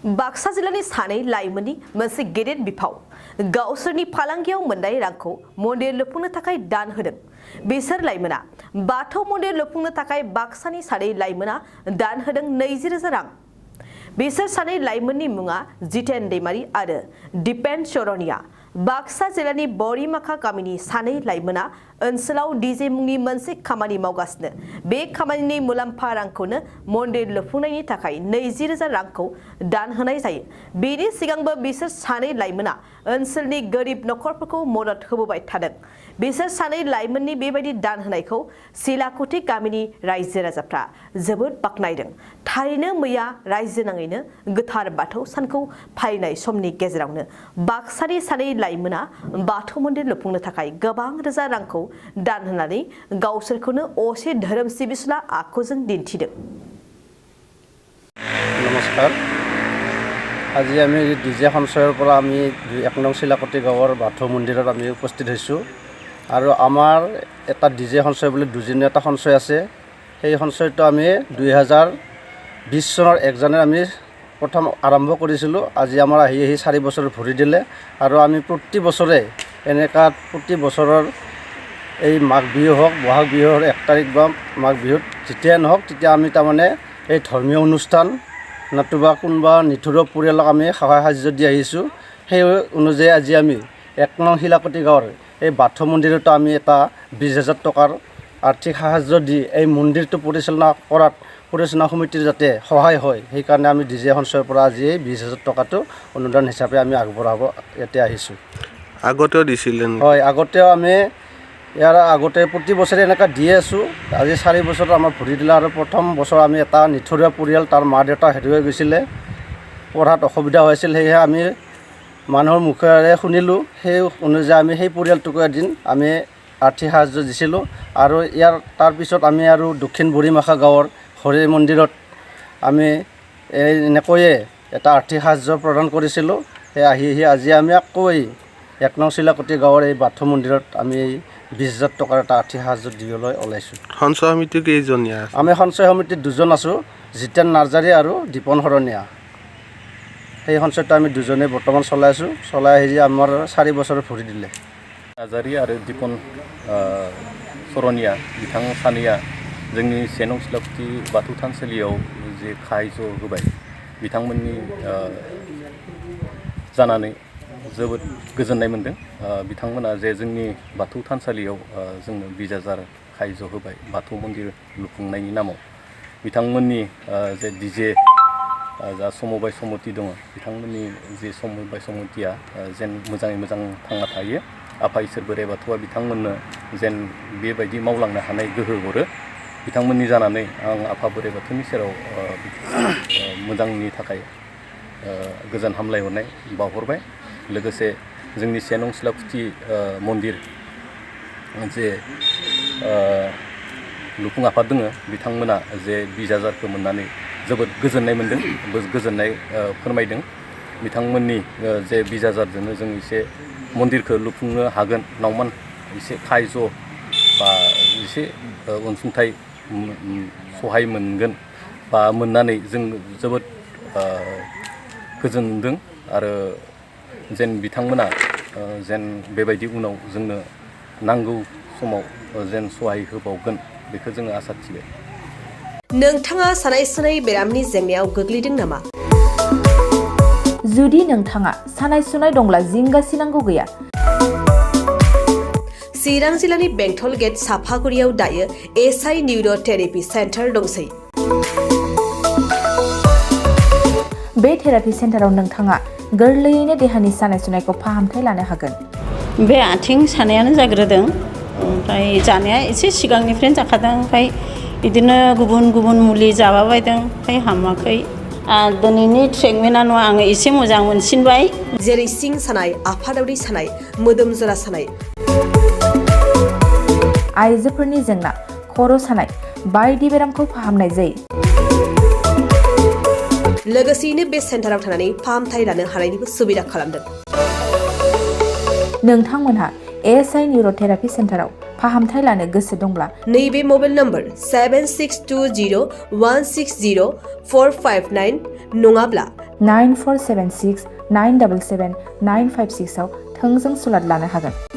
बाक्सा जिल्लानि सानै लाइमोननि मोनसे गेदेर बिफाव गावसोरनि फालांगियाव मोननाय रांखौ मन्दिर लुफुंनो थाखाय दान होदों। बिसोर लाइमोना बाथौ मन्दिर लुफुंनो थाखाय बाक्सानि सानै लाइमोना दान होदों 20,000 रां। बिसोर सानै लाइमोननि मुङा जितेन दैमारी आरो दिपेन चरनिया। बाक्सा जिल्लानि बरिमाखा गामिनि सानै लाइमोना ओनसोलाव डीजे मुंनि मोनसे खामानि मावगासिनो। बे खामानिनि मुलाम्फा रांखौनो मन्दिर लुफुंनायनि थाखाय 20,000 रांखौ दान होनाय जायो। बेनि सिगांबो बिसोर सानै लाइमोना ओनसोलनि गोरिब नखरफोरखौ मदद होबोबाय थादों। बिसोर सानै लाइमोननि बेबायदि दान होनायखौ सिलाकुथि गामिनि रायजो राजाफ्रा जोबोद बाख्नायदों। थारैनो मैया रायजो नाङैनो गोथार बाथौ सानखौ फालिनाय समनि गेजेरावनो बाक्सानि सानै लाइमोना बाथौ मन्दिर लुफुंनो थाखाय गोबां रोजा रांखौ दान होनानै गावसोरखौनो असे धोरोम सिबिसुला आखुजों दिन्थिदों। नमस्कार। আজি আমি ডিজে সঞ্চয়ৰ পৰা আমি 1 নং চিলাকতি গাঁৱৰ বাথৌ মন্দিৰত আমি উপস্থিত হৈছোঁ আৰু আমাৰ এটা ডিজে সঞ্চয় বুলি দুজনীয়া এটা সঞ্চয় আছে। সেই সঞ্চয়টো আমি 2020 চনৰ 1 জানুৱাৰীত আমি প্ৰথম আৰম্ভ কৰিছিলোঁ। আজি আমাৰ আহি 4 বছৰ ভৰি দিলে আৰু আমি প্ৰতি বছৰে এনেকা প্ৰতি বছৰৰ এই মাঘ বিহু হওক বহাগ বিহুৰ 1 তাৰিখ বা মাঘ বিহুত যেতিয়া নহওক তেতিয়া আমি তাৰমানে এই ধৰ্মীয় অনুষ্ঠান নতুবা কোনোবা নিঠুৰৰ পৰিয়ালক আমি সহায় সাহায্য দি আহিছোঁ। সেই অনুযায়ী আজি আমি 1 নং শিলাকতি গাঁৱৰ এই বাথৌ মন্দিৰতো আমি এটা 20,000 টকাৰ আৰ্থিক সাহায্য দি এই মন্দিৰটো পৰিচালনা সমিতিৰ যাতে সহায় হয় সেইকাৰণে আমি ডিজে সঞ্চয়ৰ পৰা আজি এই 20,000 টকাটো অনুদান হিচাপে আমি আগবঢ়াব ইয়াতে আহিছোঁ। আগতেও দিছিলেন? হয়, আগতেও আমি ইয়াৰ আগতে প্ৰতি বছৰে এনেকৈ দিয়ে আছোঁ। আজি 4 বছৰ আমাৰ ভৰি দিলে আৰু প্ৰথম বছৰ আমি এটা নিঠুৰীয়া পৰিয়াল তাৰ মা দেউতা হেৰুৱাই গৈছিলে, পঢ়াত অসুবিধা হৈছিল। সেয়েহে আমি মানুহৰ মুখেৰে শুনিলোঁ, সেই অনুযায়ী আমি সেই পৰিয়ালটোকো এদিন আমি আৰ্থিক সাহায্য দিছিলোঁ। আৰু ইয়াৰ তাৰপিছত আমি আৰু দক্ষিণ বৰিমাখা গাঁৱৰ হৰি মন্দিৰত আমি এনেকৈয়ে এটা আৰ্থিক সাহায্য প্ৰদান কৰিছিলোঁ। সেই আহি আজি আমি আকৌ 1 নং চিলাকতি গাঁৱৰ এই বাথৌ মন্দিৰত আমি 20,000 টকাৰ এটা আৰ্থিক সাহায্য দিবলৈ ওলাইছোঁ। সঞ্চয় সমিতি কেইজনীয়া আছে? আমি সঞ্চয় সমিতিত 2জন আছোঁ, জিতেন নাৰ্জাৰী আৰু দীপন শৰণীয়া। সেই সঞ্চয়টো আমি 2জনে বৰ্তমান চলাই আছোঁ। চলাই আহি আমাৰ 4 বছৰ ভৰি দিলে। नार्जारी आरो दीपन चरनिया बिथां सानैया जोंनि 1 नं सिलाकुथि बाथौ थानसालियाव जे खाहायज होबाय बिथांमोननि जानानै जोबोद गोजोननाय मोनदों। बिथांमोना जे जोंनि बाथौ थानसालियाव जोंनो 20,000 खाहायज होबाय बाथौ मन्दिर लुफुंनायनि नामाव। बिथांमोननि जे डीजे जा समबाय सम्मति दङ बिथांमोननि जे समबाय सम्मतिया जेन मोजाङै मोजां थांना थायो। आफा इसोर बोराइ बाथौआ बिथांमोननो जेन बेबायदि मावलांनो हानाय गोहो हरो। बिथांमोननि जानानै आं आफा बोराइ बाथौनि सेराव मोजांनि थाखाय गोजोन हामलायहरनाय बावहरबाय। लोगोसे जोंनि 1 नं सिलाकुथि मन्दिर जे लुफुं आफाद दङ बिथांमोना जे 20,000खौ मोननानै जोबोद गोजोननाय मोनदों, गोजोननाय फोरमायदों। बिथांमोननि जे 20,000जोंनो जों एसे मन्दिरखौ लुफुंनो हागोन, नावमान एसे खाहायज बा एसे अनसुंथाइ सहाय मोनगोन बा मोननानै जों जोबोद गोजोनदों। आरो जेन बिथांमोना जेन बेबायदि उनाव जोंनो नांगौ समाव जेन सहाय होबावगोन बेखौ जोङो आसा थिबाय। नोंथाङा सानाय सुनाय बेरामनि जेंनायाव गोग्लैदों नामा? जुदि नोंथाङा सानाय सुनाय दंब्ला जिंगासिनांगौ गैया। चिरां जिल्लानि बेंटल गेट साफागुरियाव दायो एसआइ निउर' थेरापि सेन्टार दंसै। बे थेरापि सेन्टाराव नोंथाङा गोरलैयैनो देहानि सानाय सुनायखौ फाहामथाय लानो हागोन। बे आथिं सानायानो जाग्रोदों, ओमफ्राय जानाया एसे सिगांनिफ्रायनो जाखादों, ओमफ्राय बिदिनो गुबुन गुबुन मुलि जाबाबायदों, ओमफ्राय हामाखै। दिनैनि ट्रिटमेन्टआ आङो एसे मोजां मोनसिनबाय। जेरै सिं सानाय, आफादावरि सानाय, मोदोम जरा सानाय, आइजोफोरनि जेंना, खर' सानाय बायदि बेरामखौ फाहामनाय जायो। लोगोसेयैनो बे सेन्टाराव थानानै फाहामथाय लानो हानायनिबो सुबिदा खालामदों। नोंथांमोनहा एसआइ निउर' थेरापि सेन्टाराव फाहामथाय लानो गोसो दंब्ला नैबे मबाइल नम्बर 7620160459 नङाब्ला 9476 977 956 आव थोंजों सुलाद लानो हागोन।